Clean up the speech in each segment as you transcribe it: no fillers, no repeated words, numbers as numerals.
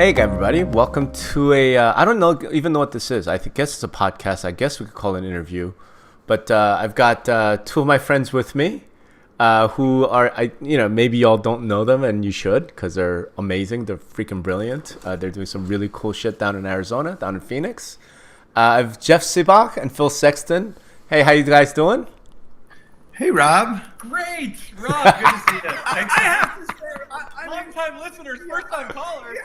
Hey everybody, welcome to I don't know even know what this is. Guess it's a podcast. I guess we could call it an interview. But I've got two of my friends with me who are, maybe y'all don't know them and you should because they're amazing. They're freaking brilliant. They're doing some really cool shit down in Arizona, down in Phoenix. I've Jeff Sibbach and Phil Sexton. Hey, how you guys doing? Hey, Rob. Great, Rob. Good to see you. I have to say, long-time listeners, first-time callers.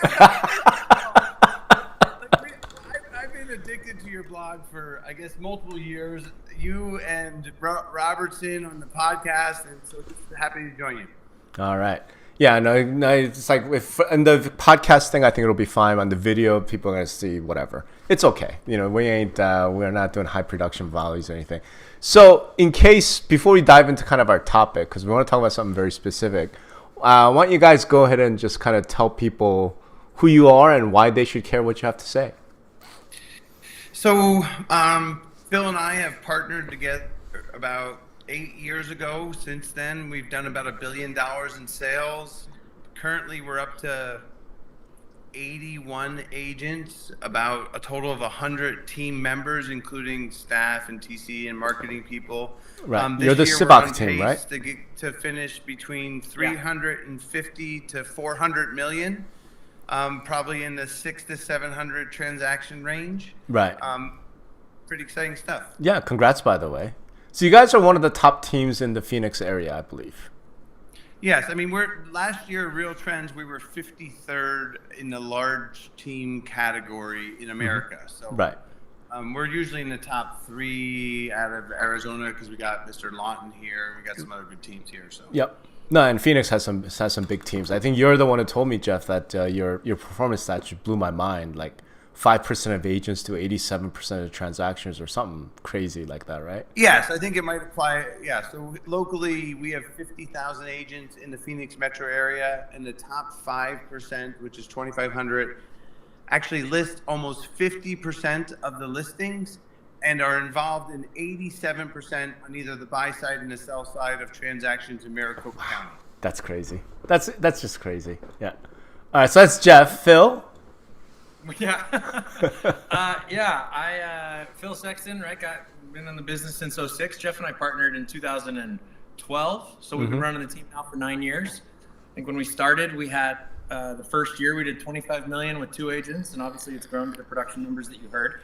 I've been addicted to your blog for, I guess, multiple years. You and Robertson on the podcast, and so just happy to join you. All right. Yeah, no, it's like in the podcast thing, I think it'll be fine. On the video, people are gonna see whatever. It's okay. We're not doing high production values or anything. So, before we dive into kind of our topic, because we want to talk about something very specific, why don't you guys go ahead and just kind of tell people who you are and why they should care what you have to say. So, Phil and I have partnered together about 8 years ago. Since then, we've done about $1 billion in sales. Currently, we're up to 81 agents, about a total of 100 team members, including staff and TC and marketing people. Right. You're the Sibbach team, right? To finish between 350 to 400 million, probably in the 600 to 700 transaction range. Right. Pretty exciting stuff. Yeah. Congrats, by the way. So you guys are one of the top teams in the Phoenix area, I believe. Yes, I mean last year Real Trends we were 53rd in the large team category in America. So right. We're usually in the top 3 out of Arizona because we got Mr. Lawton here and we got some other good teams here. So yep. No, and Phoenix has some big teams. I think you're the one who told me, Jeff, that your performance stats blew my mind. Like 5% of agents to 87% of transactions or something crazy like that, right? Yes, I think it might apply. Yeah, so locally we have 50,000 agents in the Phoenix metro area, and the top 5%, which is 2,500, actually list almost 50% of the listings and are involved in 87% on either the buy side and the sell side of transactions in Maricopa County. That's crazy. That's just crazy. Yeah. All right, so that's Jeff. Phil? Yeah. Phil Sexton, right? Been in the business since 2006. Jeff and I partnered in 2012. So we've been running the team now for 9 years. I think when we started, we had the first year we did 25 million with 2 agents, and obviously it's grown to the production numbers that you heard.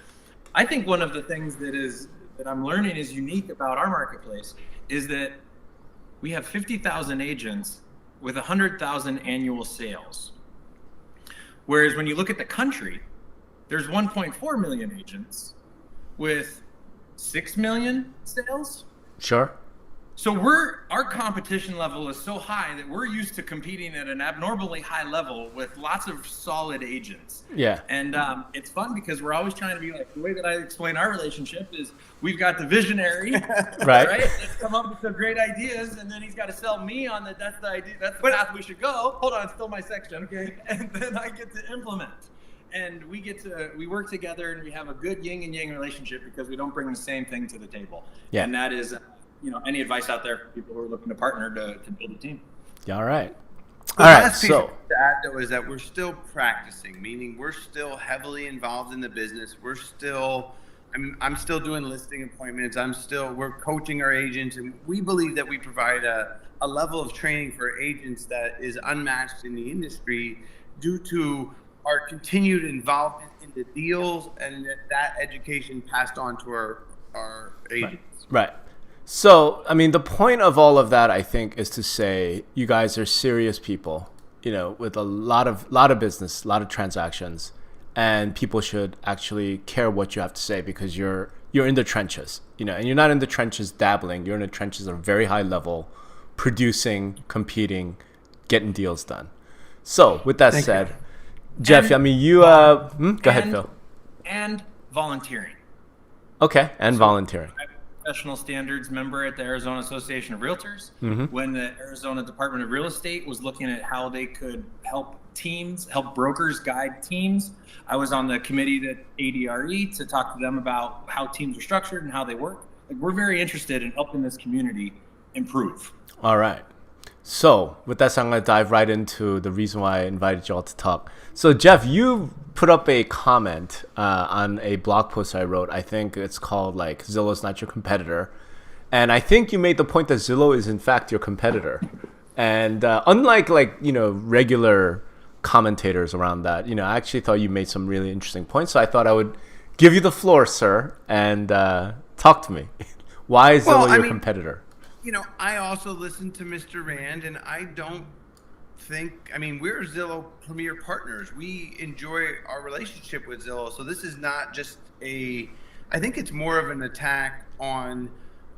I think one of the things that I'm learning is unique about our marketplace is that we have 50,000 agents with 100,000 annual sales. Whereas when you look at the country, there's 1.4 million agents with 6 million sales. Sure. So our competition level is so high that we're used to competing at an abnormally high level with lots of solid agents. Yeah. And it's fun because we're always trying to be like, the way that I explain our relationship is we've got the visionary, right? That's come up with some great ideas, and then he's got to sell me on that's the idea, that's the path we should go. Hold on, it's still my section. Okay. And then I get to implement. And we work together and we have a good yin and yang relationship because we don't bring the same thing to the table. Yeah. And that is any advice out there for people who are looking to partner to build a team. Yeah, all right. All right. So to add though is that we're still practicing, meaning we're still heavily involved in the business. I'm still doing listing appointments. We're coaching our agents, and we believe that we provide a level of training for agents that is unmatched in the industry due to our continued involvement in the deals and that education passed on to our agents. Right. So, I mean, the point of all of that, I think, is to say you guys are serious people, with a lot of business, a lot of transactions, and people should actually care what you have to say because you're in the trenches, and you're not in the trenches dabbling. You're in the trenches at a very high level, producing, competing, getting deals done. So, with that said, Jeff, go ahead, Phil. And volunteering. Okay, and volunteering. Professional standards member at the Arizona Association of Realtors. When the Arizona Department of Real Estate was looking at how they could help brokers guide teams, I was on the committee at ADRE to talk to them about how teams are structured and how they work. We're very interested in helping this community improve. All right. So with that, I'm going to dive right into the reason why I invited you all to talk. So Jeff, you put up a comment on a blog post I wrote. I think it's called like Zillow's not your competitor. And I think you made the point that Zillow is in fact your competitor. And unlike like, regular commentators around that, I actually thought you made some really interesting points. So I thought I would give you the floor, sir, and talk to me. Why is Zillow your competitor? I also listen to Mr. Rand, and I don't think, we're Zillow premier partners. We enjoy our relationship with Zillow. So this is not just I think it's more of an attack on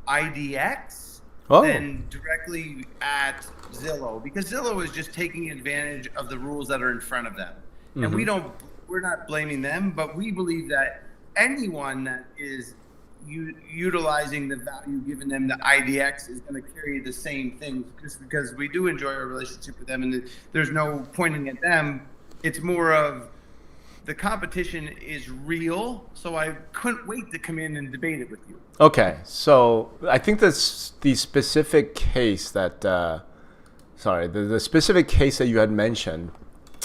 IDX than directly at Zillow, because Zillow is just taking advantage of the rules that are in front of them. And we're not blaming them, but we believe that anyone that is utilizing the value given them the IDX is going to carry the same thing, just because we do enjoy our relationship with them, and there's no pointing at them. It's more of the competition is real, so I couldn't wait to come in and debate it with you. Okay, so I think that's the specific case that the specific case that you had mentioned,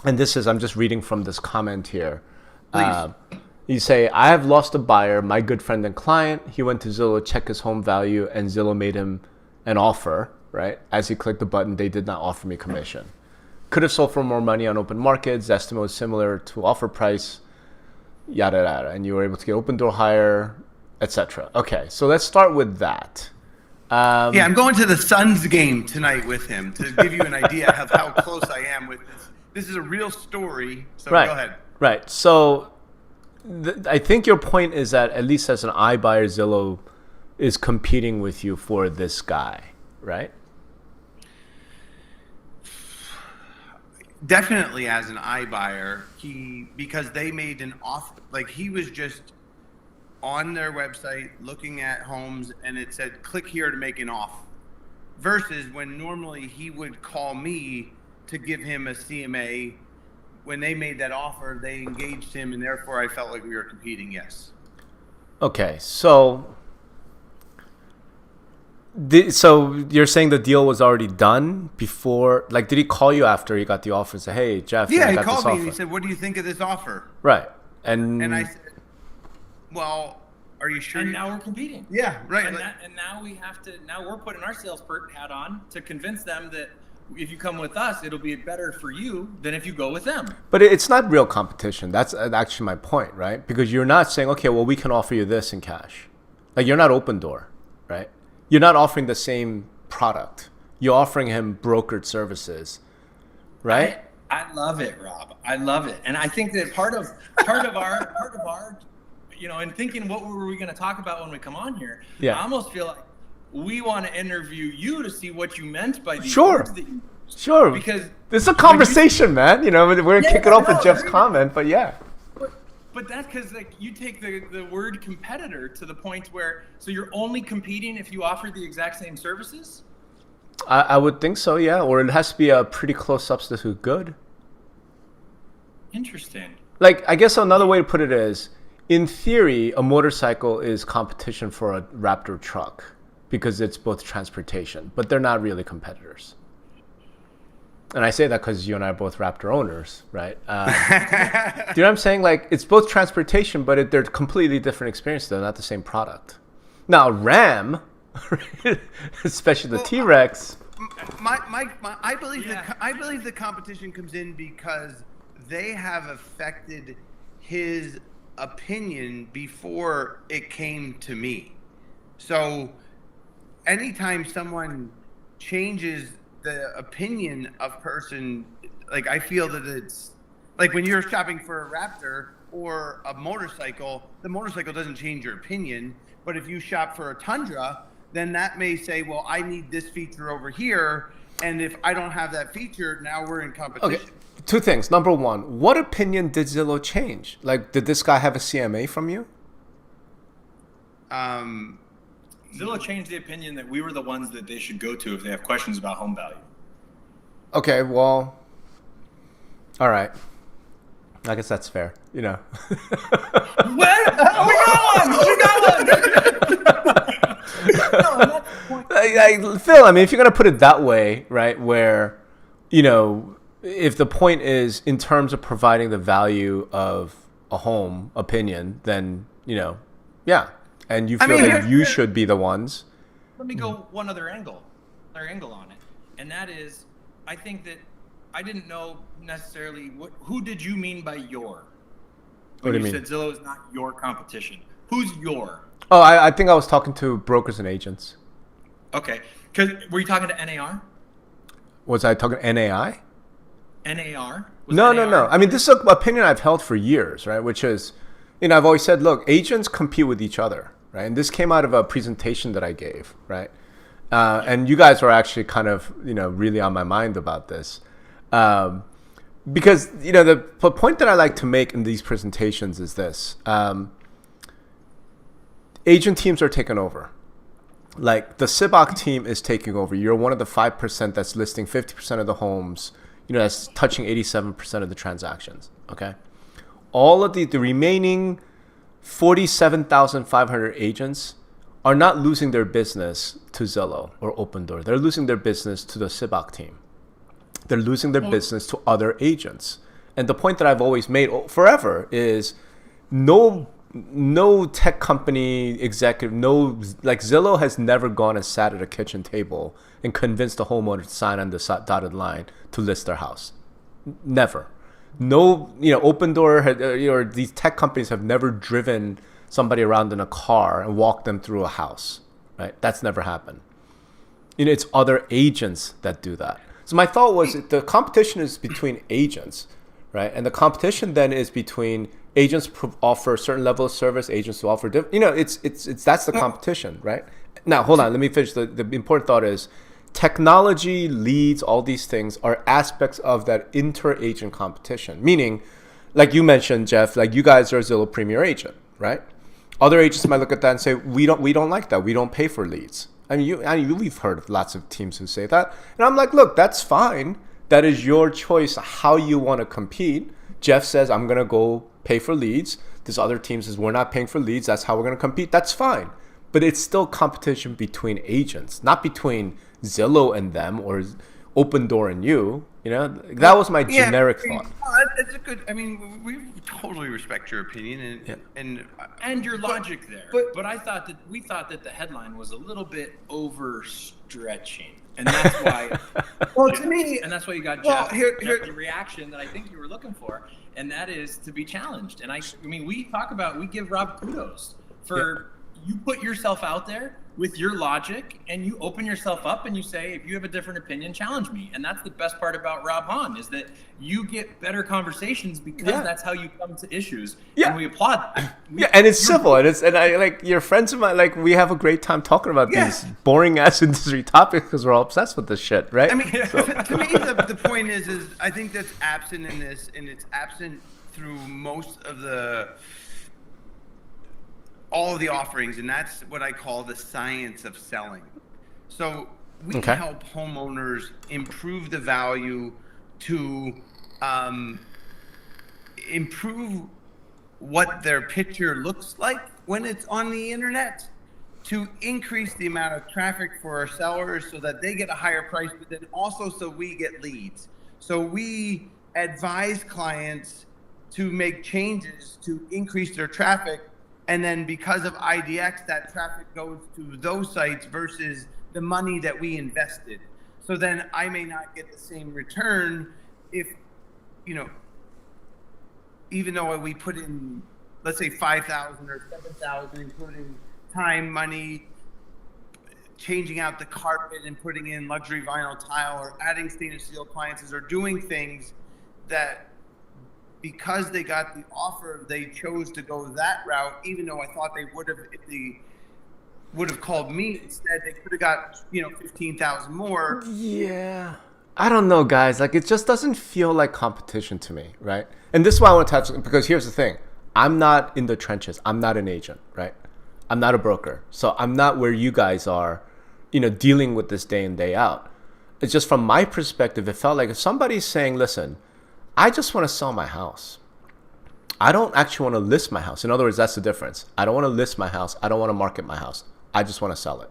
and I'm just reading from this comment here. Please. You say, I have lost a buyer, my good friend and client. He went to Zillow, check his home value, and Zillow made him an offer, right? As he clicked the button, they did not offer me commission. Could have sold for more money on open markets. The estimate was similar to offer price, yada, yada. And you were able to get open door higher, etc. Okay, so let's start with that. I'm going to the Suns game tonight with him to give you an idea of how close I am with this. This is a real story, so right. Go ahead. Right, so I think your point is that at least as an iBuyer, Zillow is competing with you for this guy, right? Definitely as an iBuyer, because they made an offer, like he was just on their website looking at homes and it said, click here to make an offer. Versus when normally he would call me to give him a CMA. When they made that offer, they engaged him, and therefore I felt like we were competing, yes. Okay, so you're saying the deal was already done before? Like, did he call you after he got the offer and say, hey, Jeff, yeah, I he got called this me offer. And he said, what do you think of this offer? Right. And I said, well, are you sure? And now we're competing. Yeah, right. And now we're putting our sales hat on to convince them that if you come with us, it'll be better for you than if you go with them. But it's not real competition. That's actually my point, right? Because you're not saying, okay, well, we can offer you this in cash. Like, you're not open door, right? You're not offering the same product. You're offering him brokered services, right? I love it, Rob. I love it. And I think that part of our, in thinking what were we going to talk about when we come on here, I almost feel like we want to interview you to see what you meant by these words that you used. Sure. Because this is a conversation, man. We're going to kick it off with Jeff's comment, but yeah. But that's because you take the word competitor to the point where, so you're only competing if you offer the exact same services? I would think so, yeah. Or it has to be a pretty close substitute good. Interesting. Like, I guess another way to put it is, in theory, a motorcycle is competition for a Raptor truck, because it's both transportation, but they're not really competitors. And I say that because you and I are both Raptor owners, right? Do you know what I'm saying? Like, it's both transportation, but they're completely different experiences. They're not the same product. Now, Ram, especially the T-Rex. I believe the competition comes in because they have affected his opinion before it came to me. So anytime someone changes the opinion of person, like, I feel that it's like when you're shopping for a Raptor or a motorcycle, the motorcycle doesn't change your opinion. But if you shop for a Tundra, then that may say, well, I need this feature over here. And if I don't have that feature, now we're in competition. Okay. Two things. Number one, what opinion did Zillow change? Like, did this guy have a CMA from you? Zillow changed the opinion that we were the ones that they should go to if they have questions about home value. Okay, well, all right. I guess that's fair, What? We got one! No, Phil, I mean, if you're going to put it that way, right, where, if the point is in terms of providing the value of a home opinion, then, yeah. And you feel that you should be the ones. Let me go one other angle on it. And that is, I think that I didn't know necessarily who did you mean by your? When you said Zillow is not your competition. Who's your? Oh, I think I was talking to brokers and agents. Okay. Were you talking to NAR? Was I talking NAI? NAR? No. I mean, this is an opinion I've held for years, right? Which is, I've always said, look, agents compete with each other, right? And this came out of a presentation that I gave, right? And you guys were actually kind of, really on my mind about this. Because, the point that I like to make in these presentations is this. Agent teams are taking over. Like the Sibbach team is taking over. You're one of the 5% that's listing 50% of the homes, that's touching 87% of the transactions, okay? All of the remaining 47,500 agents are not losing their business to Zillow or Opendoor. They're losing their business to the Sibbach team. They're losing their business to other agents. And the point that I've always made forever is no tech company executive, like Zillow has never gone and sat at a kitchen table and convinced the homeowner to sign on the dotted line to list their house. Never. No, Opendoor or these tech companies have never driven somebody around in a car and walked them through a house, right? That's never happened. It's other agents that do that. So my thought was the competition is between agents, right? And the competition then is between agents who offer a certain level of service, agents who offer different. That's the competition, right? Now, hold on. Let me finish. The important thought is technology, leads, all these things are aspects of that inter-agent competition. Meaning, like you mentioned, Jeff, like you guys are a Zillow Premier agent, right? Other agents might look at that and say, we don't like that. We don't pay for leads. I mean, we've heard of lots of teams who say that. And I'm like, look, that's fine. That is your choice how you want to compete. Jeff says, I'm going to go pay for leads. This other team says, we're not paying for leads. That's how we're going to compete. That's fine. But it's still competition between agents, not between Zillow and them or Opendoor and you. That was my generic thought. It's a good. I mean, we totally respect your opinion and your logic there. But we thought that the headline was a little bit overstretching, and that's why. Well, to me, and that's why you got Jeff, the reaction that I think you were looking for, and that is to be challenged. And I mean, we give Rob kudos for you put yourself out there with your logic and you open yourself up and you say, if you have a different opinion, challenge me. And that's the best part about Rob Hahn is that you get better conversations because that's how you come to issues. Yeah. And we applaud that. And it's civil. And I like your friends of mine, like we have a great time talking about these boring ass industry topics because we're all obsessed with this shit, right? I mean, to me, the point is I think that's absent in this, and it's absent through most of all of the offerings, and that's what I call the science of selling. So we help homeowners improve the value to improve what their picture looks like when it's on the internet, to increase the amount of traffic for our sellers so that they get a higher price, but then also so we get leads. So we advise clients to make changes to increase their traffic. And then because of IDX, that traffic goes to those sites versus the money that we invested. So then I may not get the same return if, even though we put in, let's say 5,000 or 7,000, including time, money, changing out the carpet and putting in luxury vinyl tile or adding stainless steel appliances or doing things that, because they got the offer, they chose to go that route, even though I thought they would have, if they would have called me instead, they could have got, 15,000 more. Yeah. I don't know, guys. Like, it just doesn't feel like competition to me, right? And this is why I want to touch, because here's the thing. I'm not in the trenches. I'm not an agent, right? I'm not a broker. So I'm not where you guys are, dealing with this day in, day out. It's just from my perspective, it felt like if somebody's saying, listen, I just want to sell my house. I don't actually want to list my house. In other words, that's the difference. I don't want to list my house. I don't want to market my house. I just want to sell it.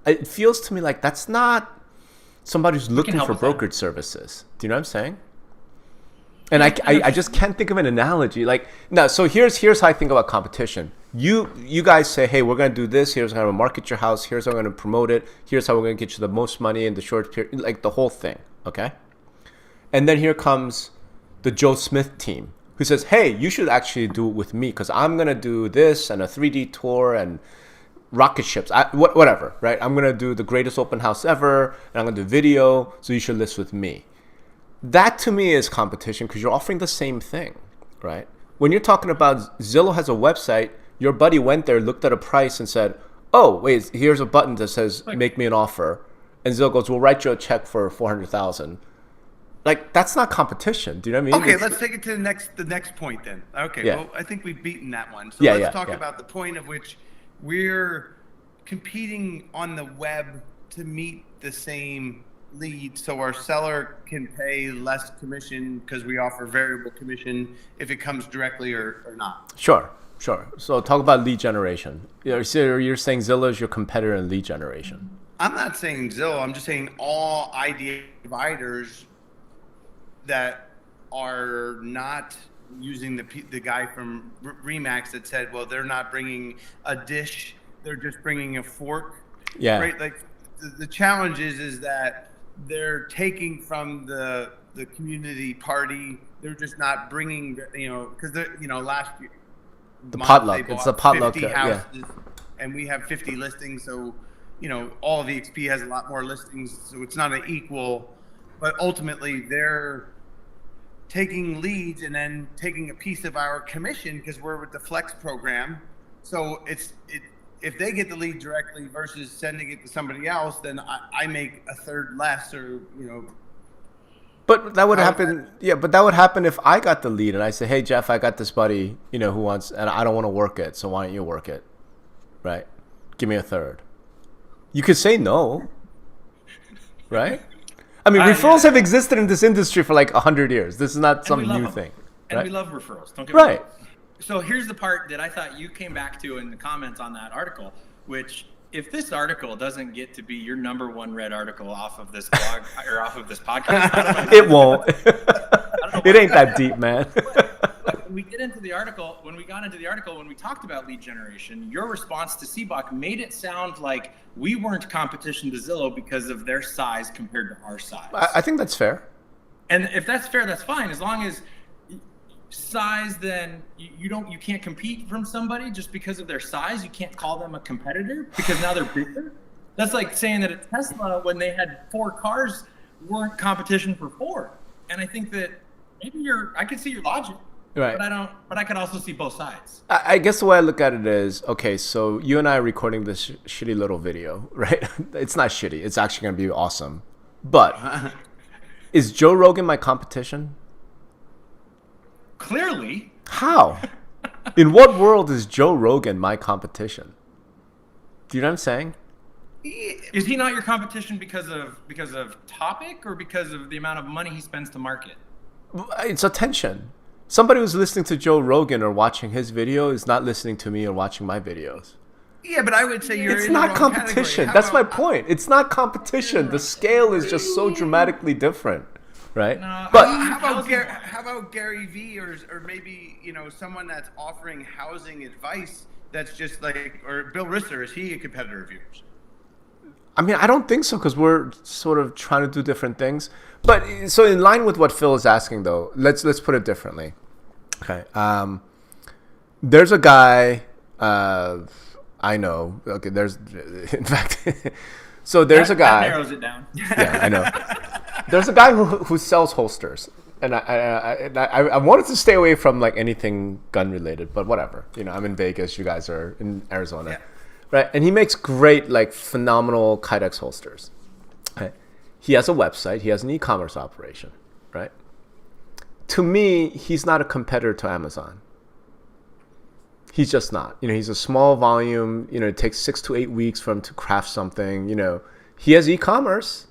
It feels to me like that's not somebody who's looking for brokerage services. Do you know what I'm saying? And I just can't think of an analogy. Like, no, so here's how I think about competition. You guys say, hey, we're going to do this. Here's how we're going to market your house. Here's how we're going to promote it. Here's how we're going to get you the most money in the short period. Like the whole thing, okay? And then here comes the Joe Smith team who says, hey, you should actually do it with me because I'm going to do this and a 3D tour and rocket ships, whatever, right? I'm going to do the greatest open house ever and I'm going to do video, so you should list with me. That to me is competition because you're offering the same thing, right? When you're talking about Zillow has a website, your buddy went there, looked at a price and said, oh, wait, here's a button that says, make me an offer. And Zillow goes, we'll write you a check for $400,000. Like, that's not competition. Do you know what I mean? Okay, let's take it to the next point then. Okay, Yeah. well, I think we've beaten that one. So let's talk about the point of which we're competing on the web to meet the same lead, so our seller can pay less commission because we offer variable commission if it comes directly or not. Sure. So talk about lead generation. You're saying Zillow is your competitor in lead generation. I'm not saying Zillow. I'm just saying all idea providers that are not using the guy from Remax that said, well, they're not bringing a dish, they're just bringing a fork. Yeah. Right. Like the challenge is that they're taking from the community party. They're just not bringing, because last year the potluck. It's a potluck. 50 houses, and we have 50 listings. So, all of EXP has a lot more listings. So it's not an equal, but ultimately they're taking leads and then taking a piece of our commission because we're with the Flex program. So if they get the lead directly versus sending it to somebody else, then I make a third less, or But that would happen. Yeah, but that would happen if I got the lead and I say, "Hey, Jeff, I got this buddy, who wants, and I don't want to work it. So why don't you work it? Right? Give me a third." You could say no, right? I mean, referrals have existed in this industry for like 100 years. This is not some new thing. And right? we love referrals. Don't get me right. wrong. So here's the part that I thought you came back to in the comments on that article, which if this article doesn't get to be your number one read article off of this blog or off of this podcast, I don't know. It won't. It ain't that deep, man. But when we got into the article, when we talked about lead generation, your response to Sebach made it sound like we weren't competition to Zillow because of their size compared to our size. I think that's fair. And if that's fair, that's fine. As long as size, then you can't compete from somebody just because of their size. You can't call them a competitor because now they're bigger. That's like saying that a Tesla, when they had 4 cars, weren't competition for 4. And I think that maybe I can see your logic, right? But I could also see both sides. I guess the way I look at it is, okay, so you and I are recording this shitty little video, right? It's not shitty. It's actually going to be awesome. But is Joe Rogan my competition? Clearly. How? In what world is Joe Rogan my competition? Do you know what I'm saying? Is he not your competition because of topic or because of the amount of money he spends to market? It's attention. Somebody who's listening to Joe Rogan or watching his video is not listening to me or watching my videos. Yeah, but I would say it's not competition. That's my point. It's not competition. The scale is just so dramatically different. Right, no, but how about Gary Vee or maybe someone that's offering housing advice that's just like, or Bill Risser, is he a competitor of yours? I mean, I don't think so because we're sort of trying to do different things. But so in line with what Phil is asking, though, let's put it differently. Okay, there's a guy I know. Okay, in fact, so there's a guy. That narrows it down. Yeah, I know. There's a guy who sells holsters, and I wanted to stay away from like anything gun related, but whatever. I'm in Vegas, you guys are in Arizona, yeah. Right? And he makes great, like phenomenal Kydex holsters. Right? He has a website, he has an e-commerce operation, right? To me, he's not a competitor to Amazon. He's just not. He's a small volume. It takes 6 to 8 weeks for him to craft something. He has e-commerce,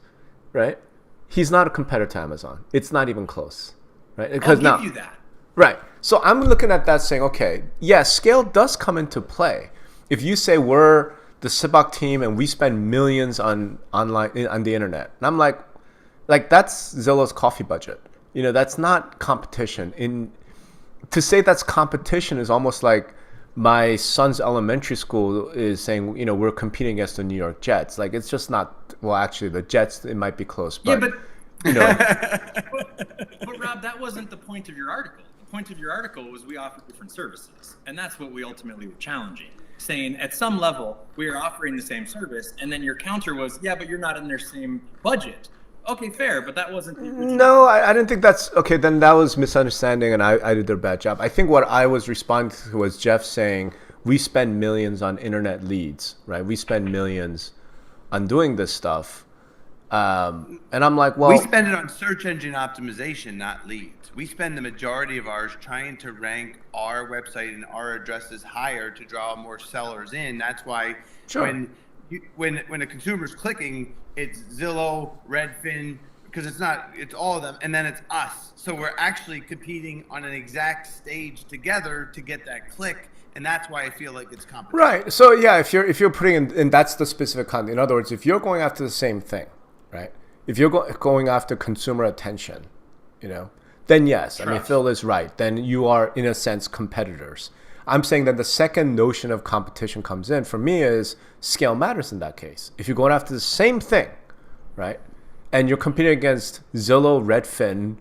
right? He's not a competitor to Amazon. It's not even close, right? Because I'll give you that. Right. So I'm looking at that saying, okay, yeah, scale does come into play. If you say we're the Sibbach team, and we spend millions on the internet. And I'm like that's Zillow's coffee budget. That's not competition. To say that's competition is almost like my son's elementary school is saying, we're competing against the New York Jets. Like, it's just not. Well, actually, the Jets, it might be close, but but Rob, that wasn't the point of your article. The point of your article was we offer different services, and that's what we ultimately were challenging. Saying at some level we are offering the same service, and then your counter was, yeah, but you're not in their same budget. Okay, fair, but that wasn't the original. No, I didn't think that's okay. Then that was misunderstanding, and I did a bad job. I think what I was responding to was Jeff saying we spend millions on internet leads, right? We spend millions on doing this stuff, and I'm like, well, we spend it on search engine optimization, not leads. We spend the majority of ours trying to rank our website and our addresses higher to draw more sellers in. That's why when a consumer's clicking, it's Zillow, Redfin, because it's all of them, and then it's us. So we're actually competing on an exact stage together to get that click, and that's why I feel like it's competition. Right. So yeah, if you're putting in, and that's the specific content. In other words, if you're going after the same thing, right? If you're going after consumer attention, then yes. Trust. I mean, Phil is right. Then you are, in a sense, competitors. I'm saying that the second notion of competition comes in for me is scale matters in that case. If you're going after the same thing, right, and you're competing against Zillow, Redfin,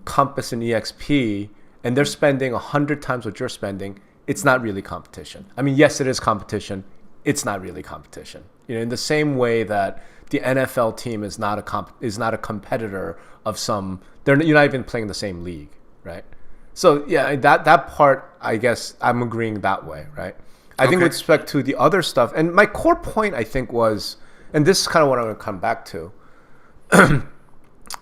Compass, and EXP, and they're spending 100 times what you're spending, it's not really competition. I mean, yes, it is competition. It's not really competition. In the same way that the NFL team is not a competitor of some. You're not even playing the same league, right? So yeah, that part, I guess I'm agreeing that way, right? I think with respect to the other stuff, and my core point, I think, was, and this is kind of what I'm going to come back to.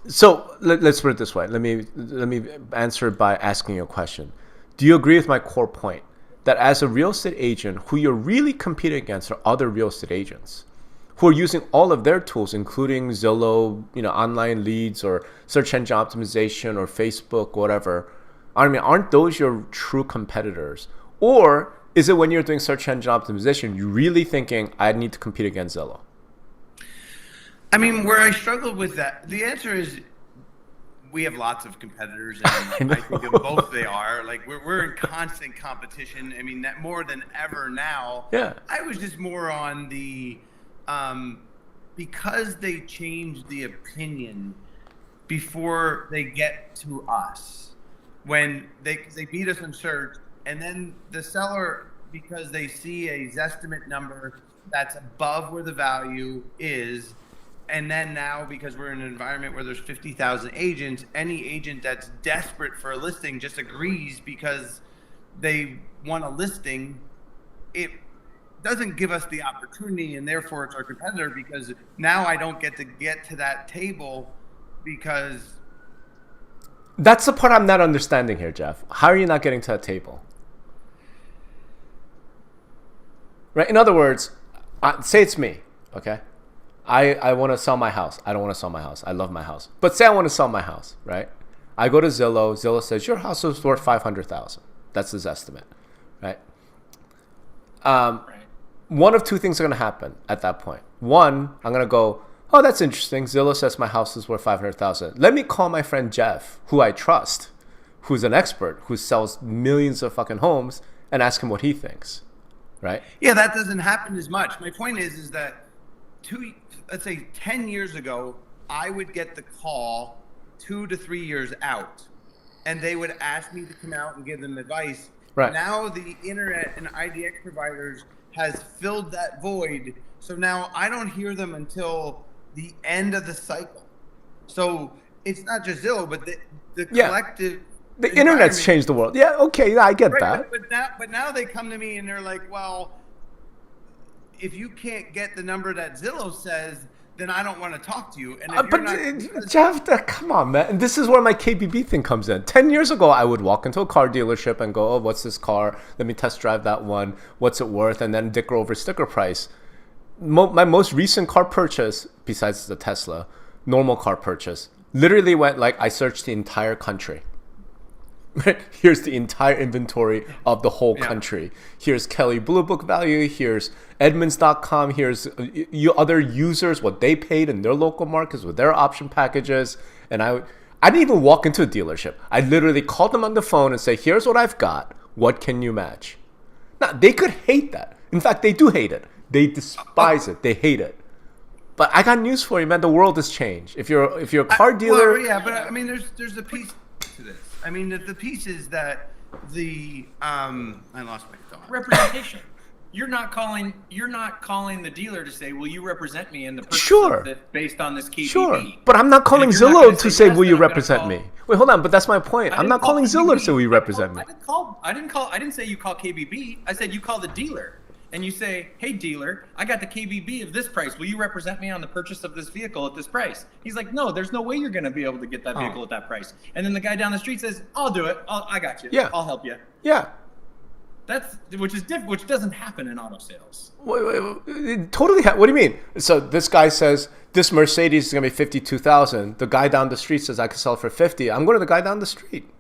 So let's put it this way. Let me answer it by asking you a question. Do you agree with my core point that as a real estate agent, who you're really competing against are other real estate agents who are using all of their tools, including Zillow, online leads or search engine optimization or Facebook, whatever? I mean, aren't those your true competitors? Or is it when you're doing search engine optimization, you're really thinking, I need to compete against Zillow? I mean, where I struggle with that, the answer is we have lots of competitors, and I think of both they are. Like, we're in constant competition. I mean, that more than ever now. Yeah. I was just more on the, because they changed the opinion before they get to us. When they beat us in search, and then the seller, because they see a Zestimate number that's above where the value is, and then now because we're in an environment where there's 50,000 agents, any agent that's desperate for a listing just agrees because they want a listing. It doesn't give us the opportunity, and therefore it's our competitor, because now I don't get to that table because... That's the part I'm not understanding here, Jeff. How are you not getting to that table? Right? In other words, say it's me, okay? I want to sell my house. I don't want to sell my house. I love my house. But say I want to sell my house, right? I go to Zillow. Zillow says, your house is worth $500,000. That's his estimate, right? One of two things are going to happen at that point. One, I'm going to go, oh, that's interesting. Zillow says my house is worth $500,000. Let me call my friend Jeff, who I trust, who's an expert, who sells millions of fucking homes, and ask him what he thinks, right? Yeah, that doesn't happen as much. My point is that let's say 10 years ago, I would get the call 2 to 3 years out, and they would ask me to come out and give them advice. Right. Now the internet and IDX providers has filled that void. So now I don't hear them until the end of the cycle. So it's not just Zillow, but the collective. The internet's changed the world. Yeah, okay, I get that. But now they come to me and they're like, well, if you can't get the number that Zillow says, then I don't want to talk to you. And Jeff, come on, man. And this is where my KBB thing comes in. 10 years ago, I would walk into a car dealership and go, oh, what's this car? Let me test drive that one. What's it worth? And then dicker over sticker price. My most recent car purchase, besides the Tesla, normal car purchase, literally went like, I searched the entire country. Right? Here's the entire inventory of the whole country. Here's Kelly Blue Book value. Here's Edmunds.com. Here's other users, what they paid in their local markets with their option packages. And I didn't even walk into a dealership. I literally called them on the phone and say, here's what I've got. What can you match? Now, they could hate that. In fact, they do hate it. They despise it. They hate it. But I got news for you, man. The world has changed. If you're a car dealer, but I mean, there's a piece to this. I mean, the piece is that I lost my thought. Representation. You're not calling the dealer to say, will you represent me in the purchase of this based on this KBB? Sure, but I'm not calling Zillow to say, will you represent me? Wait, hold on, but that's my point. I'm not calling Zillow to say, will you represent me? I didn't say you call KBB. I said you call the dealer. And you say, hey, dealer, I got the KBB of this price. Will you represent me on the purchase of this vehicle at this price? He's like, no, there's no way you're going to be able to get that vehicle at that price. And then the guy down the street says, I'll do it. I got you. Yeah. I'll help you. Yeah. Which is different, which doesn't happen in auto sales. Totally. What do you mean? So this guy says, this Mercedes is going to be $52,000. The guy down the street says, I can sell it for $50,000. I'm going to the guy down the street.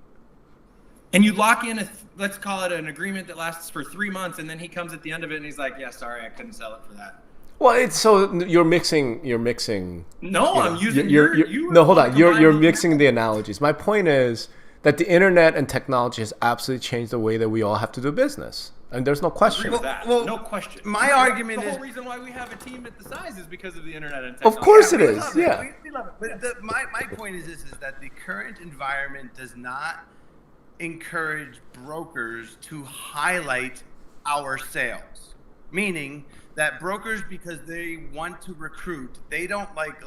And you lock in let's call it an agreement that lasts for 3 months, and then he comes at the end of it and he's like, yeah, sorry, I couldn't sell it for that. Well, so you're mixing. No, I'm using no, hold on. You're mixing the analogies. My point is that the internet and technology has absolutely changed the way that we all have to do business. And there's no question. Well, no question. My argument is the whole reason why we have a team at the size is because of the internet and technology. Of course it is. Yeah. We love it. But my point is this: is that the current environment does not encourage brokers to highlight our sales, meaning that brokers, because they want to recruit, they don't like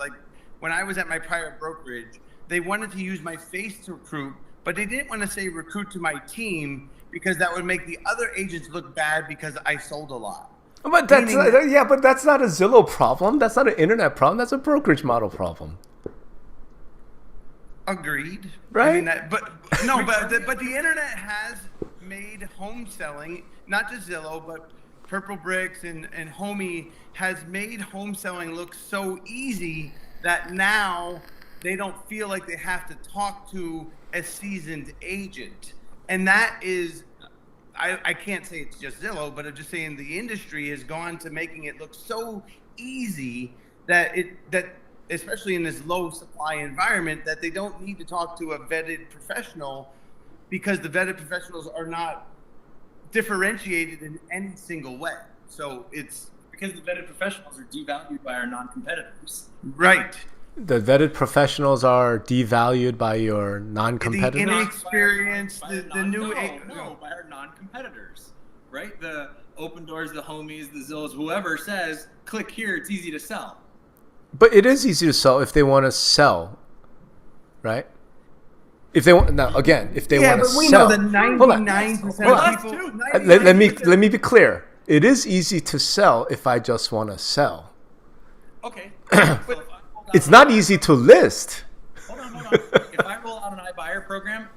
when I was at my prior brokerage, they wanted to use my face to recruit, but they didn't want to say recruit to my team because that would make the other agents look bad because I sold a lot. But but that's not a Zillow problem. That's not an internet problem. That's a brokerage model problem. Agreed. Right. I mean but the internet has made home selling, not just Zillow, but Purple Bricks and Homey has made home selling look so easy that now they don't feel like they have to talk to a seasoned agent. And that is, I can't say it's just Zillow, but I'm just saying the industry has gone to making it look so easy that especially in this low supply environment, that they don't need to talk to a vetted professional because the vetted professionals are not differentiated in any single way. So it's because the vetted professionals are devalued by our non-competitors. Right. The vetted professionals are devalued by your non-competitors? The inexperienced, by our non-competitors, right? The Open Doors, the Homies, the Zillows, whoever says, click here, it's easy to sell. But it is easy to sell if they want to sell, right? If they want, now again, if they want to sell. Yeah, but we know that 99% of people. Let me be clear. It is easy to sell if I just want to sell. Okay. It's not easy to list. Hold on. If I roll out an iBuyer program,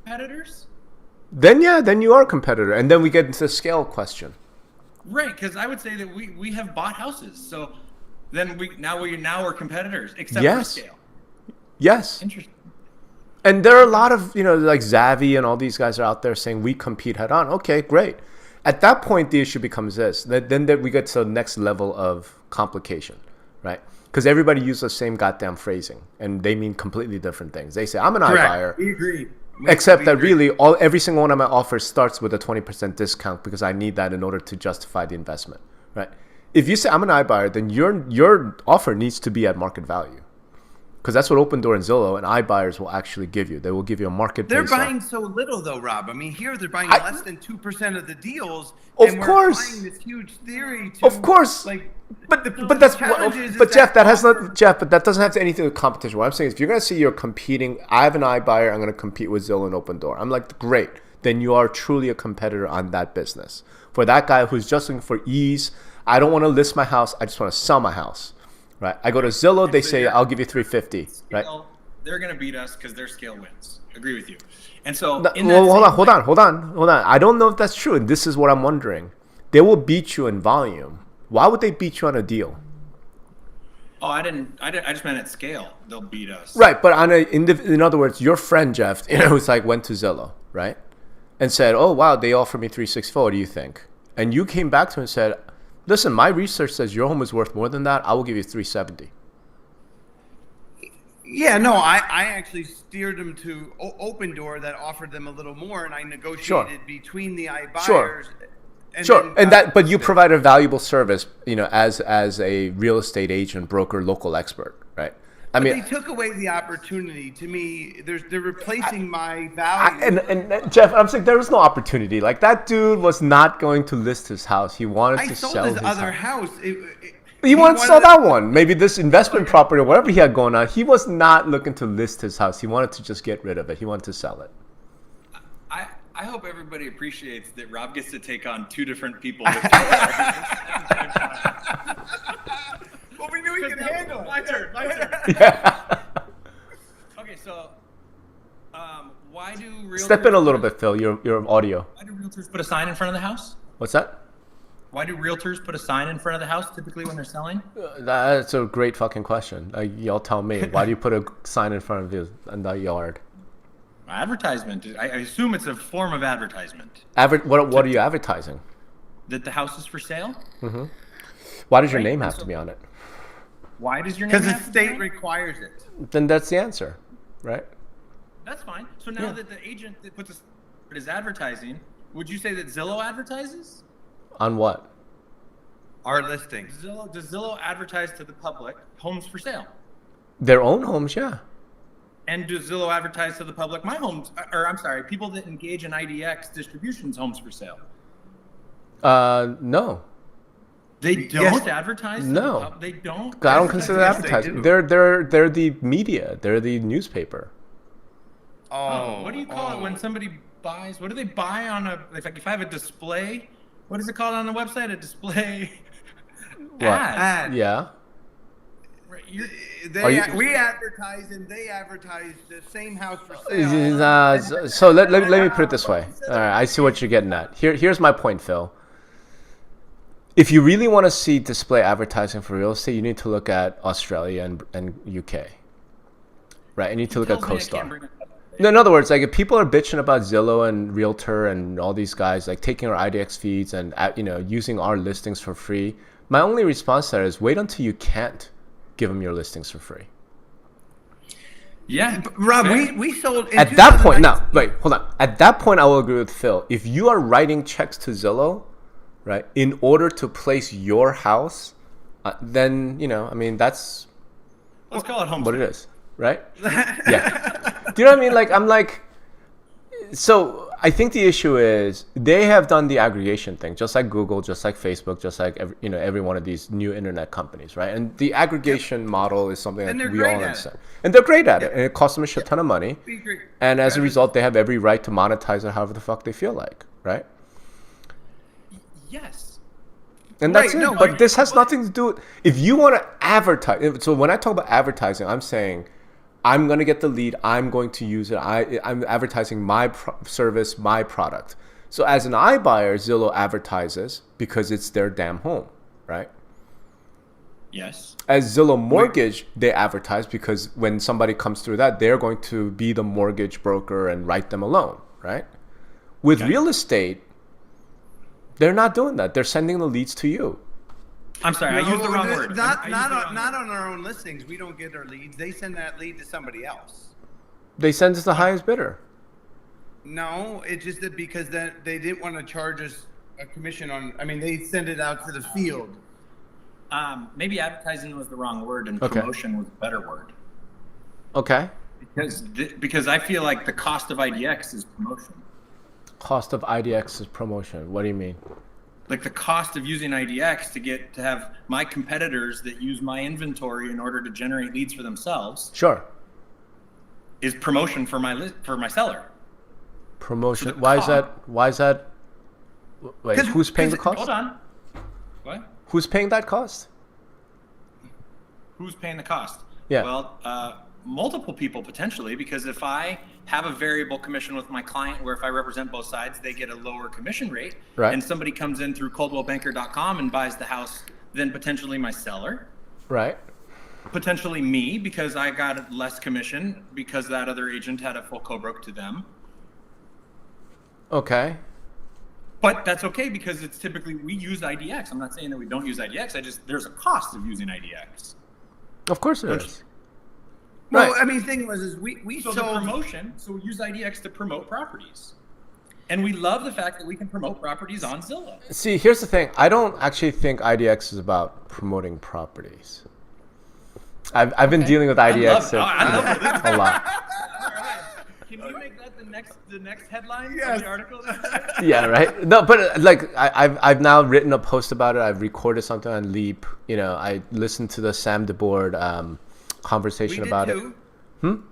competitors? Then you are a competitor, and then we get into the scale question. Right, because I would say that we have bought houses, so then we're competitors, except for scale. Yes. Interesting. And there are a lot of, like Zavi and all these guys are out there saying we compete head on. Okay, great. At that point, the issue becomes this. Then we get to the next level of complication, right? Because everybody uses the same goddamn phrasing, and they mean completely different things. They say, I'm an iBuyer. We agree. Except that really, every single one of my offers starts with a 20% discount because I need that in order to justify the investment, right? If you say I'm an iBuyer, then your offer needs to be at market value. Because that's what Open Door and Zillow and iBuyers will actually give you. They will give you a market. They're buying so little, though, Rob. I mean, here they're buying less than 2% of the deals. Of course, we're applying this huge theory. Of course, but Jeff, but that doesn't have anything to do with competition. What I'm saying is, if you're going to say you're competing, I have an iBuyer, I'm going to compete with Zillow and Open Door. I'm like, great. Then you are truly a competitor on that business. For that guy who's just looking for ease, I don't want to list my house. I just want to sell my house. Right. I go to Zillow. They say I'll give you $350. Right. They're going to beat us because their scale wins. Agree with you. And so, hold on. I don't know if that's true. And this is what I'm wondering. They will beat you in volume. Why would they beat you on a deal? Oh, I just meant at scale. They'll beat us. Right. But in other words, your friend Jeff, who's like went to Zillow. right? And said, oh, wow, they offered me 364. What do you think? And you came back to him and said, listen, my research says your home is worth more than that. I will give you 370. Yeah, no, I actually steered them to Open Door that offered them a little more, and I negotiated between the iBuyers. Sure. And sure, then, but you provide a valuable service, as a real estate agent, broker, local expert, right? I mean, they took away the opportunity. To me, they're replacing my value. And Jeff, I'm saying there was no opportunity. Like, that dude was not going to list his house. He wanted to sell his other house. He wanted to sell that one. Maybe this investment property or whatever he had going on. He was not looking to list his house. He wanted to just get rid of it. He wanted to sell it. I hope everybody appreciates that Rob gets to take on two different people. Well, we knew he could handle it. My turn. Yeah. Okay, so why do realtors... Step in a little bit, Phil, your audio. Why do realtors put a sign in front of the house? What's that? Why do realtors put a sign in front of the house typically when they're selling? That's a great fucking question. Y'all tell me. Why do you put a sign in front of you in the yard? Advertisement. I assume it's a form of advertisement. What are you advertising? That the house is for sale? Mm-hmm. Why does your name have to be on it? Why does your name have to be on it? Because the state requires it. Then that's the answer, right? That's fine. So now that the agent that puts it is advertising, would you say that Zillow advertises? On what? Our listings. Does Zillow advertise to the public homes for sale? Their own homes, yeah. And does Zillow advertise to the public people that engage in IDX distributions homes for sale? No. They don't advertise? No. They don't? I don't consider that advertising. They're the media. They're the newspaper. Oh. What do you call it when somebody buys? What do they buy on if I have a display? What is it called on the website? A display ad. Yeah. Right, we advertise and they advertise the same house for sale. So let me put it this way. All right, I see what you're getting at. Here's my point, Phil. If you really want to see display advertising for real estate, you need to look at Australia and UK. Right? You need to look at CoStar. No, in other words, like, if people are bitching about Zillow and Realtor and all these guys like taking our IDX feeds and using our listings for free, my only response to that is wait until you can't give them your listings for free. Yeah, Rob, we sold at that point. Now, wait, hold on. At that point, I will agree with Phil. If you are writing checks to Zillow, right, in order to place your house, then that's let's call it home. What it is. Right? Yeah. Do you know what I mean? Like, I'm like, so I think the issue is they have done the aggregation thing, just like Google, just like Facebook, just like every one of these new internet companies, right? And the aggregation model is something that we all understand. And they're great at it. And it costs them a shit ton of money. And as a result, they have every right to monetize it however the fuck they feel like, right? Yes. And that's it. But this has nothing to do with, if you want to advertise. So when I talk about advertising, I'm saying, I'm going to get the lead. I'm going to use it. I'm advertising my service, my product. So as an iBuyer, Zillow advertises because it's their damn home, right? Yes. As Zillow Mortgage, they advertise because when somebody comes through that, they're going to be the mortgage broker and write them a loan, right? With real estate, they're not doing that. They're sending the leads to you. I'm sorry, I used the wrong word. Not on our own listings. We don't get our leads. They send that lead to somebody else. They send us the highest bidder. No, it's just that because they didn't want to charge us a commission on. I mean, they send it out to the field. Maybe advertising was the wrong word and promotion was a better word. Okay. Because I feel like the cost of IDX is promotion. Cost of IDX is promotion. What do you mean? Like the cost of using IDX to have my competitors that use my inventory in order to generate leads for themselves. Sure. Is promotion for my seller. Promotion. So why is that? Wait, who's paying the cost? Hold on. What? Who's paying that cost? Who's paying the cost? Yeah. Well, multiple people potentially, because if I have a variable commission with my client where if I represent both sides, they get a lower commission rate. Right. And somebody comes in through coldwellbanker.com and buys the house, then potentially my seller. Right. Potentially me, because I got less commission because that other agent had a full co-broke to them. Okay. But that's okay because it's typically, we use IDX. I'm not saying that we don't use IDX. There's a cost of using IDX. Of course there is. Well, Right. I mean, the thing was, is we So sold the promotion, so we use IDX to promote properties. And we love the fact that we can promote properties on Zillow. See, here's the thing. I don't actually think IDX is about promoting properties. I've been dealing with IDX a lot. Can you make that the next headline Yes. of the article? Yeah, right. No, but like I've now written a post about it. I've recorded something on Leap. You know, I listened to the Sam DeBoard conversation about it.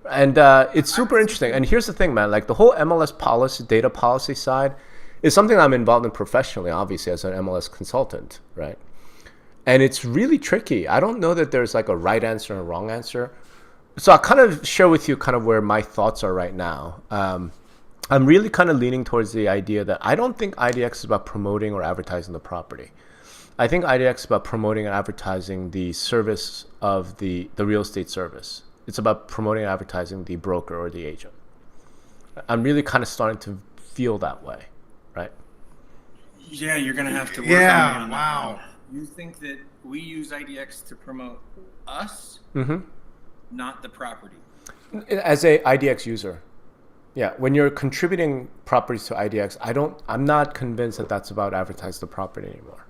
And it's super interesting. And here's the thing, man. Like the whole MLS policy, data policy side, is something I'm involved in professionally, obviously as an MLS consultant, right? And it's really tricky. I don't know that there's like a right answer and a wrong answer. So I'll kind of share with you kind of where my thoughts are right now. I'm really kind of leaning towards the idea that I don't think IDX is about promoting or advertising the property. I think IDX is about promoting and advertising the service of the real estate service. It's about promoting and advertising the broker or the agent. I'm really kind of starting to feel that way, right? Yeah, you're going to have to work on that. Wow. You think that we use IDX to promote us, not the property? As a IDX user, yeah. When you're contributing properties to IDX, I'm not convinced that that's about advertise the property anymore.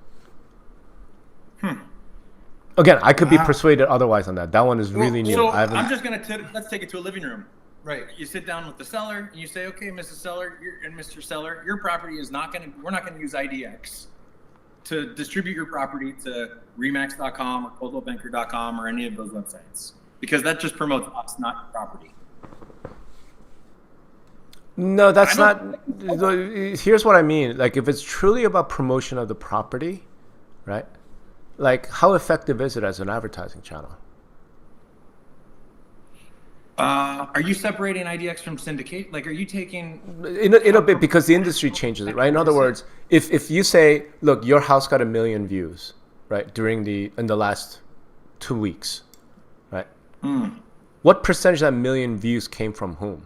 Again, I could be persuaded otherwise on that. That one is really new. So I'm just going to, let's take it to a living room. Right. You sit down with the seller and you say, okay, Mrs. Seller and Mr. Seller, your property is we're not going to use IDX to distribute your property to Remax.com or ColdwellBanker.com or any of those websites, because that just promotes us, not your property. No, that's not. Here's what I mean. Like, if it's truly about promotion of the property, right? Like, how effective is it as an advertising channel? Are you separating IDX from syndicate? Like, are you taking in a bit, because the industry changes it, right? In other words, if you say, look, your house got 1 million views, right, in the last 2 weeks, right? What percentage of that 1 million views came from whom?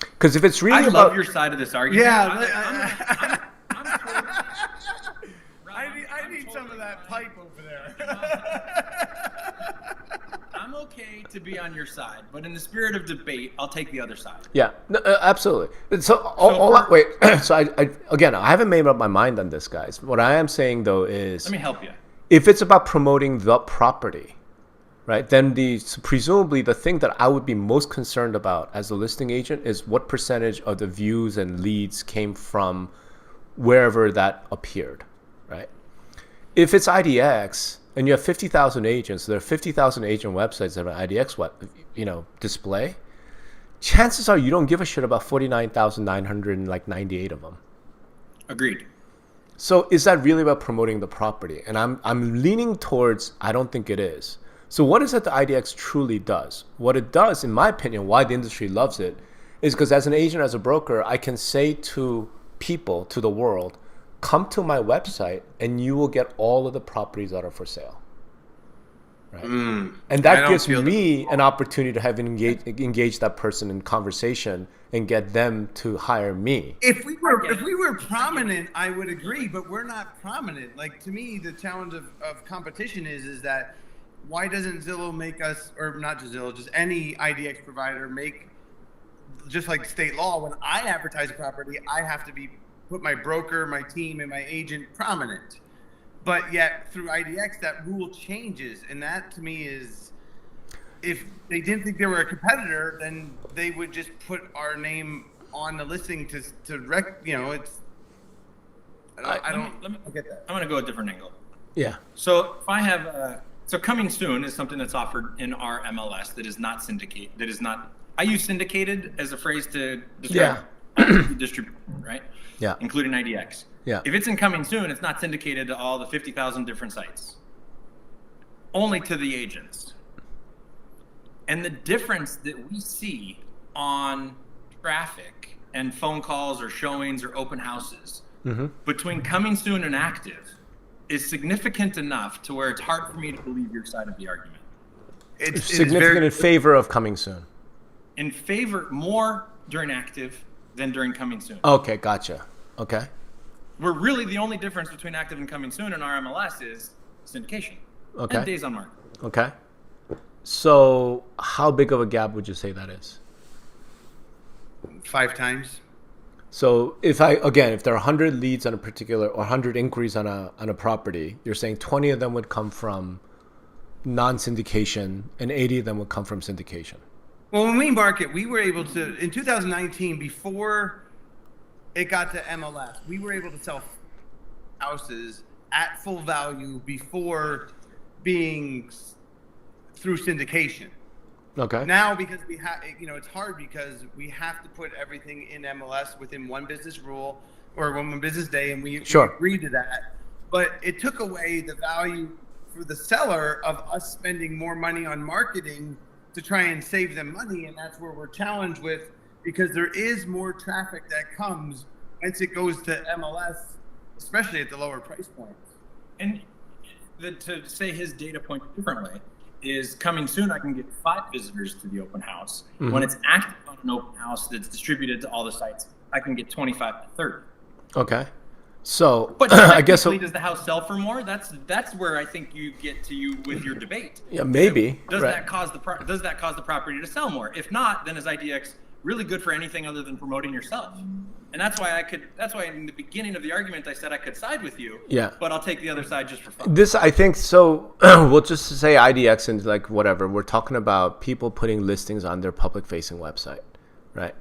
Because if it's really I love your side of this argument. Yeah. I need some of that pipe over there. I'm okay to be on your side, but in the spirit of debate, I'll take the other side. Yeah, no, absolutely. So wait. So I haven't made up my mind on this, guys. What I am saying though is, let me help you. If it's about promoting the property, right, then presumably the thing that I would be most concerned about as a listing agent is what percentage of the views and leads came from wherever that appeared, right? If it's IDX and you have 50,000 agents, there are 50,000 agent websites that have an IDX display. Chances are you don't give a shit about 49,998 of them. Agreed. So is that really about promoting the property? And I'm leaning towards I don't think it is. So what is it the IDX truly does? What it does, in my opinion, why the industry loves it, is because as an agent, as a broker, I can say to people, to the world, come to my website and you will get all of the properties that are for sale. Right? And that gives me an opportunity to have engage that person in conversation and get them to hire me. If we were prominent, I would agree, but we're not prominent. Like, to me, the challenge of competition is that why doesn't Zillow make us, or not just Zillow, just any IDX provider make, just like state law, when I advertise a property, I have to put my broker, my team, and my agent prominent. But yet through IDX, that rule changes. And that to me is, if they didn't think they were a competitor, then they would just put our name on the listing to it's, I don't get that. I'm going to go a different angle. Yeah. So if I have, so coming soon is something that's offered in our MLS that is not syndicate, I use syndicated as a phrase to describe distribution, right? Yeah. Including IDX. Yeah. If it's in coming soon, it's not syndicated to all the 50,000 different sites. Only to the agents. And the difference that we see on traffic and phone calls or showings or open houses between coming soon and active is significant enough to where it's hard for me to believe your side of the argument. It's significant in favor of coming soon. In favor, more during active, than during coming soon. Okay, gotcha. Okay. We're really the only difference between active and coming soon in our MLS is syndication and days on market. Okay. So how big of a gap would you say that is? 5 times. So if there are 100 leads on a particular, or 100 inquiries on a property, you're saying 20 of them would come from non-syndication and 80 of them would come from syndication. Well, when we market, we were able to, in 2019, before it got to MLS, we were able to sell houses at full value before being through syndication. Okay. Now, because we have, it's hard because we have to put everything in MLS within one business rule or one business day, and we agreed to that. But it took away the value for the seller of us spending more money on marketing to try and save them money, and that's where we're challenged with, because there is more traffic that comes once it goes to MLS, especially at the lower price points. And to say his data point differently is coming soon, I can get 5 visitors to the open house. Mm-hmm. When it's active on an open house that's distributed to all the sites, I can get 25 to 30. Okay. So, but I guess does the house sell for more? That's where I think you get to with your debate. Yeah, maybe. Does that cause the property to sell more? If not, then is IDX really good for anything other than promoting yourself? And that's why in the beginning of the argument I said I could side with you. Yeah. But I'll take the other side just for fun. This, I think, so we'll just say IDX and like whatever. We're talking about people putting listings on their public facing website, right?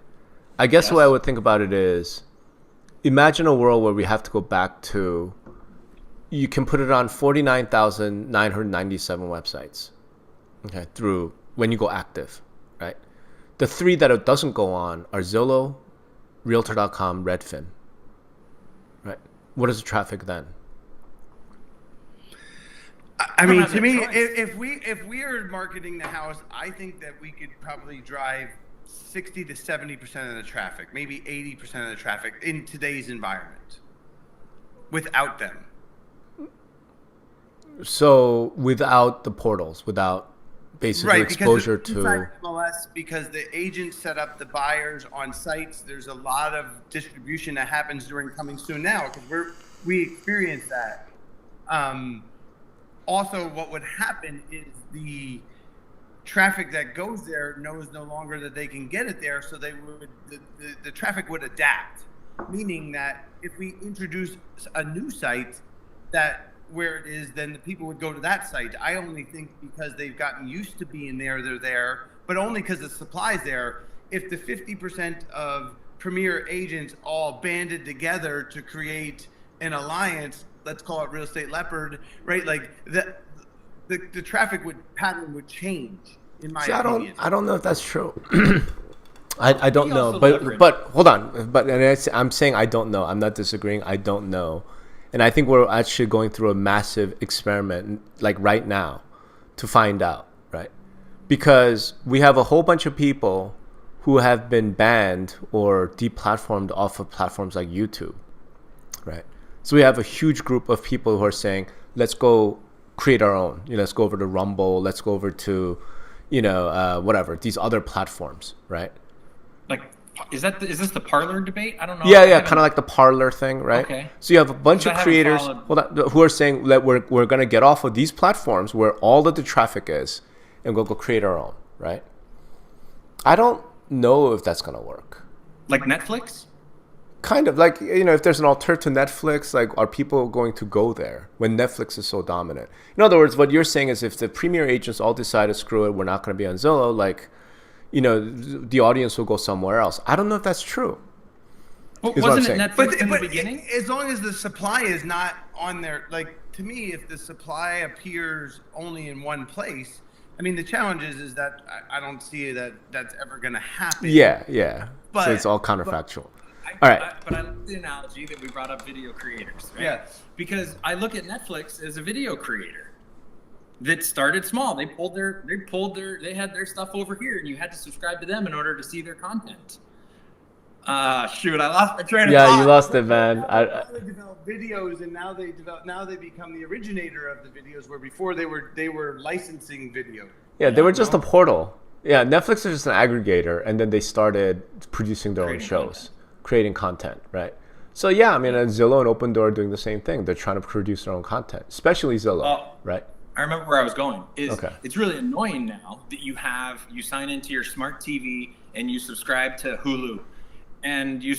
I guess the way I would think about it is, imagine a world where we have to go back to, you can put it on 49,997 websites, okay, through when you go active, right? The 3 that it doesn't go on are Zillow, Realtor.com, Redfin, right? What is the traffic then? I mean, to me, if we are marketing the house, I think that we could probably drive 60 to 70% of the traffic, maybe 80% of the traffic in today's environment without them. So without the portals, without basically exposure to MLS, because the agents set up the buyers on sites. There's a lot of distribution that happens during coming soon now because we experience that. Also, what would happen is the traffic that goes there knows no longer that they can get it there, so the traffic would adapt. Meaning that if we introduce a new site that where it is, then the people would go to that site. I only think because they've gotten used to being there, they're there, but only because the supply's there. If the 50% of premier agents all banded together to create an alliance, let's call it Real Estate Leopard, right? Like the traffic pattern would change. In my opinion. I don't know if that's true. I don't know, but hold on. I'm saying I don't know. I'm not disagreeing. I don't know. And I think we're actually going through a massive experiment, like right now, to find out, right? Because we have a whole bunch of people who have been banned or deplatformed off of platforms like YouTube, right? So we have a huge group of people who are saying, let's go create our own. Let's go over to Rumble. Let's go over to, whatever, these other platforms, right? Like, is this the Parler debate? I don't know. Yeah, kind of like the Parler thing, right? Okay. So you have a bunch of creators who are saying that we're going to get off of these platforms where all of the traffic is, and we'll go create our own, right? I don't know if that's going to work. Like Netflix? Kind of like, if there's an alternative to Netflix, like, are people going to go there when Netflix is so dominant? In other words, what you're saying is if the premier agents all decide to screw it, we're not going to be on Zillow, like, the audience will go somewhere else. I don't know if that's true. Well, wasn't it Netflix in the beginning? As long as the supply is not on there, like, to me, if the supply appears only in one place, I mean, the challenge is that I don't see that that's ever going to happen. Yeah. But, so it's all counterfactual. All right. But I like the analogy that we brought up video creators, right? Yeah. Because I look at Netflix as a video creator that started small. They had their stuff over here, and you had to subscribe to them in order to see their content. Shoot, I lost my train of thought. Yeah, you lost it, man. They develop videos, and now they become the originator of the videos, where before they were licensing video. Yeah, they were just a portal. Yeah, Netflix is just an aggregator, and then they started producing their own shows. creating content, right? So yeah, I mean, and Zillow and Open Door are doing the same thing. They're trying to produce their own content, especially Zillow, right? I remember where I was going. Okay. It's really annoying now that you sign into your smart TV and you subscribe to Hulu, and you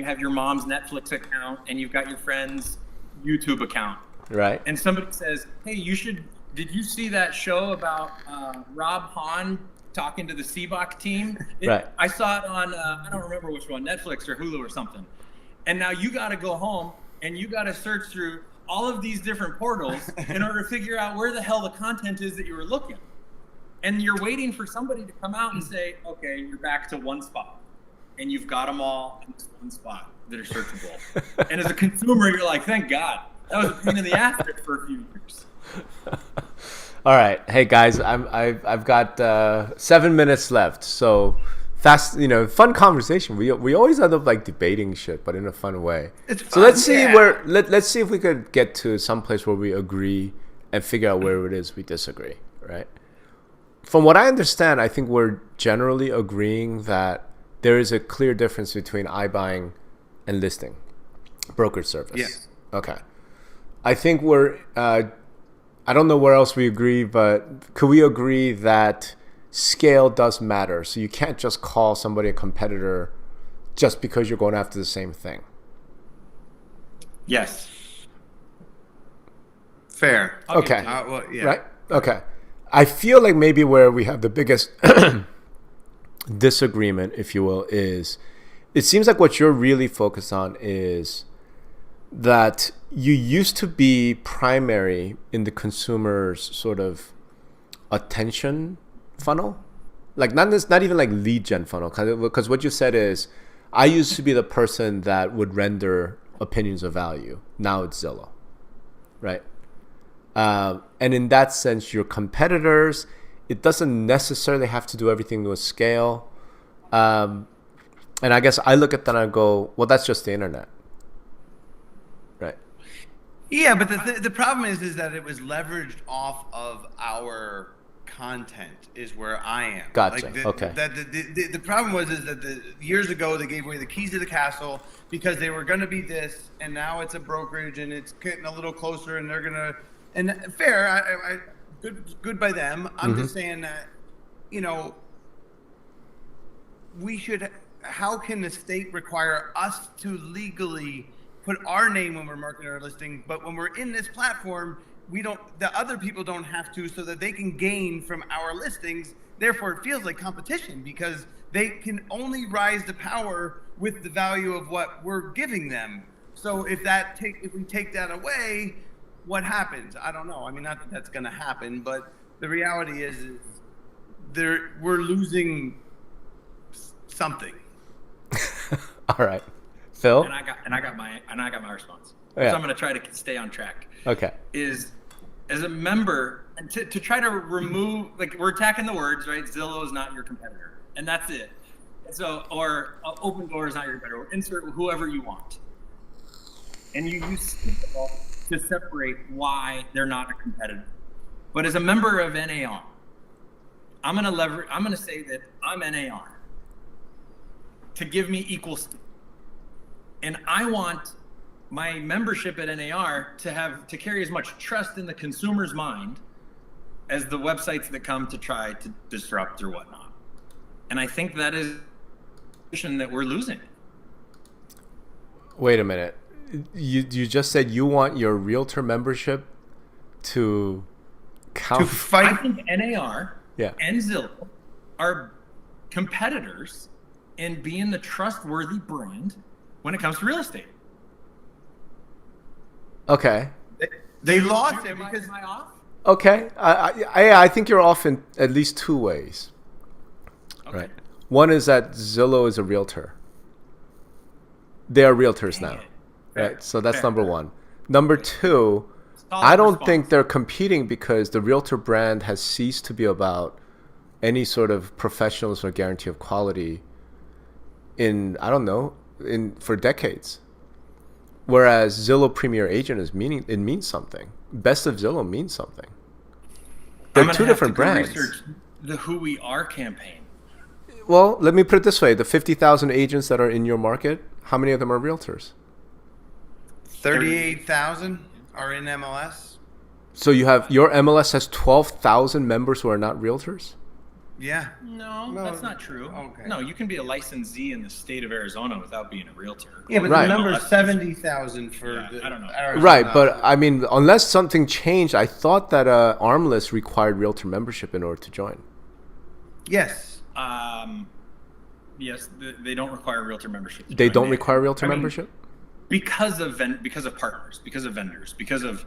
have your mom's Netflix account, and you've got your friend's YouTube account, right? And somebody says, "Hey, did you see that show about Rob Hahn talking to the Sebach team?" Right. I saw it on I don't remember which one, Netflix or Hulu or something. And now you got to go home and you got to search through all of these different portals in order to figure out where the hell the content is that you were looking. And you're waiting for somebody to come out and say, "Okay, you're back to one spot." And you've got them all in this one spot that are searchable. And as a consumer, you're like, thank God. That was a pain in the ass for a few years. All right. Hey, guys, I've got 7 minutes left. So fast, fun conversation. We always end up like debating shit, but in a fun way. It's fun, so let's see yeah. let's see if we could get to some place where we agree and figure out where it is we disagree, right? From what I understand, I think we're generally agreeing that there is a clear difference between iBuying and listing, brokerage service. Yes. Okay. I think I don't know where else we agree, but could we agree that scale does matter? So you can't just call somebody a competitor just because you're going after the same thing. Yes. Fair. Okay. Well, yeah. Right? Okay. I feel like maybe where we have the biggest disagreement, if you will, is it seems like what you're really focused on is that you used to be primary in the consumer's sort of attention funnel, like not even like lead gen funnel, because what you said is I used to be the person that would render opinions of value. Now it's Zillow, right? And in that sense, your competitors, it doesn't necessarily have to do everything to a scale. And I guess I look at that and I go, well, that's just the internet. Right. Yeah, but the problem is that it was leveraged off of our content is where I am. Gotcha. Like Okay. The problem was that years ago they gave away the keys to the castle because they were going to be this, and now it's a brokerage and it's getting a little closer, and they're going to, and fair, I good by them. I'm just saying that, we should. How can the state require us to legally put our name when we're marketing our listing, but when we're in this platform, the other people don't have to, so that they can gain from our listings. Therefore, it feels like competition because they can only rise to power with the value of what we're giving them. So if we take that away, what happens? I don't know. I mean, not that that's going to happen, but the reality is we're losing something. All right, Phil. And I got my response. Yeah. So I'm going to try to stay on track. Okay. Is as a member to try to remove, like, we're attacking the words, right? Zillow is not your competitor, and that's it. So, or Open Door is not your competitor. Insert whoever you want, and you use people to separate why they're not a competitor. But as a member of NAR, I'm going to say that I'm NAR to give me equal stake. And I want my membership at NAR to carry as much trust in the consumer's mind as the websites that come to try to disrupt or whatnot. And I think that is a position that we're losing. Wait a minute. You just said you want your realtor membership to count. To fight. I think NAR Yeah. and Zillow are competitors in being the trustworthy brand when it comes to real estate. Okay. They lost it because. Am I off? Okay. I think you're off in at least two ways. Okay. Right. One is that Zillow is a realtor. They are realtors now. Right. So that's number one. Number two, I don't think they're competing because the realtor brand has ceased to be about any sort of professionalism or guarantee of quality for decades. Whereas Zillow Premier Agent means something. Best of Zillow means something. They're two different brands. Research the Who We Are campaign. Well, let me put it this way: the 50,000 agents that are in your market, how many of them are realtors? 38,000 are in MLS. So you have your MLS has 12,000 members who are not realtors. Yeah. No, that's not true. Okay. No, you can be a licensee in the state of Arizona without being a realtor. Yeah, but Right. the number's 70,000 for I don't know. Arizona. Right, but I mean, unless something changed, I thought that Armless required realtor membership in order to join. Yes. Yes, they don't require realtor membership. They don't require realtor membership? Because of partners, because of vendors, because of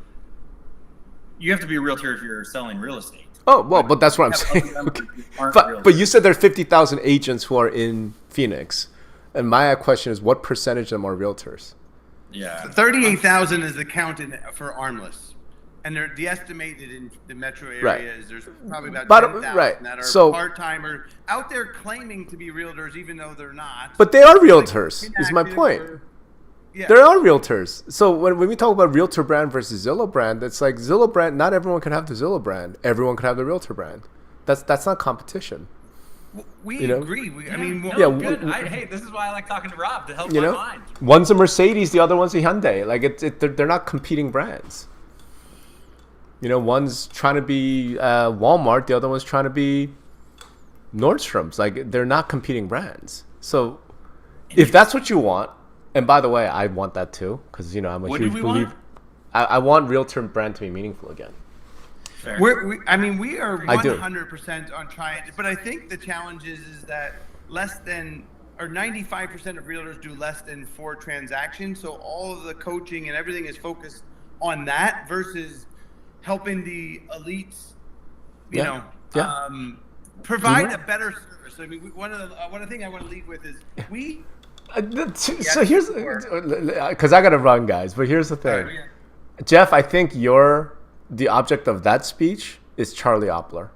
you have to be a realtor if you're selling real estate. Oh, well, but that's what I'm saying. Okay. But you said there are 50,000 agents who are in Phoenix. And my question is, what percentage of them are realtors? Yeah. 38,000 is the count for Armless. And the estimated in the metro area is there's probably about 10,000 that are part-time or out there claiming to be realtors even though they're not. But they are realtors, is my point. Yeah. There are realtors. So when we talk about realtor brand versus Zillow brand, it's like Zillow brand, not everyone can have the Zillow brand. Everyone can have the realtor brand. That's not competition. We agree. Good. Hey, this is why I like talking to Rob to help my mind. One's a Mercedes, the other one's a Hyundai. Like they're not competing brands. One's trying to be Walmart, the other one's trying to be Nordstrom's. Like they're not competing brands. So if that's what you want, and by the way, I want that too, because I'm a huge believer. I want realtor brand to be meaningful again. Fair. We are 100% on trying, but I think the challenge is that less than or 95% of realtors do less than 4 transactions. So all of the coaching and everything is focused on that versus helping the elites, provide a better service. I mean, one of the things I want to lead with is so here's because I gotta run, guys. But here's the thing, Jeff. I think the object of that speech is Charlie Oppler.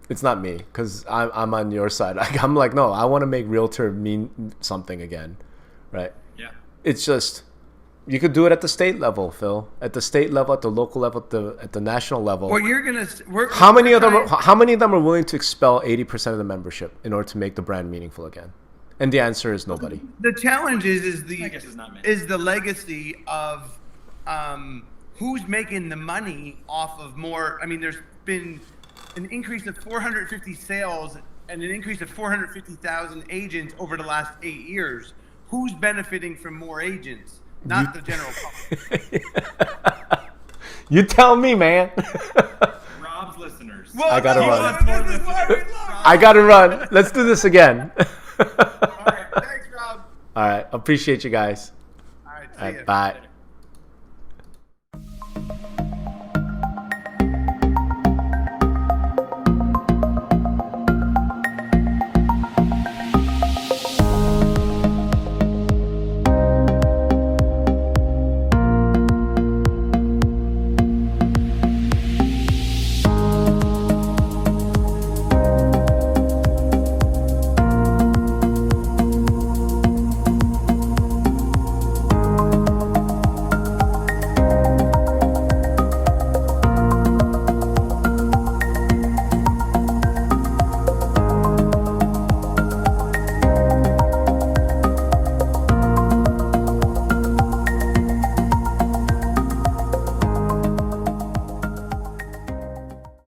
It's not me, because I'm on your side. I'm like, no, I want to make realtor mean something again, right? Yeah. It's just you could do it at the state level, Phil. At the state level, at the local level, at the national level. Well, how many of them are willing to expel 80% of the membership in order to make the brand meaningful again? And the answer is nobody. The challenge is the legacy of who's making the money off of more. I mean, there's been an increase of 450 sales and an increase of 450,000 agents over the last 8 years. Who's benefiting from more agents? Not the general public. You tell me, man. Rob's listeners. Well, I gotta run. I gotta run. Let's do this again. All right, thanks, Rob. All right, appreciate you guys. All right, see ya. Bye.